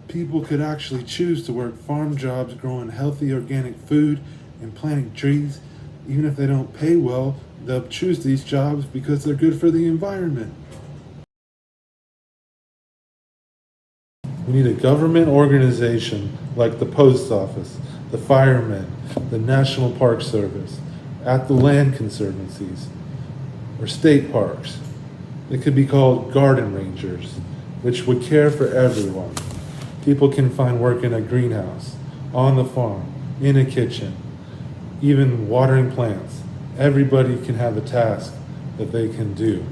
People could actually choose to work farm jobs growing healthy organic food and planting trees. Even if they don't pay well, they'll choose these jobs because they're good for the environment. We need a government organization like the post office, the firemen, the National Park Service, at the land conservancies, or state parks. They could be called garden rangers, which would care for everyone. People can find work in a greenhouse, on the farm, in a kitchen, even watering plants. Everybody can have a task that they can do.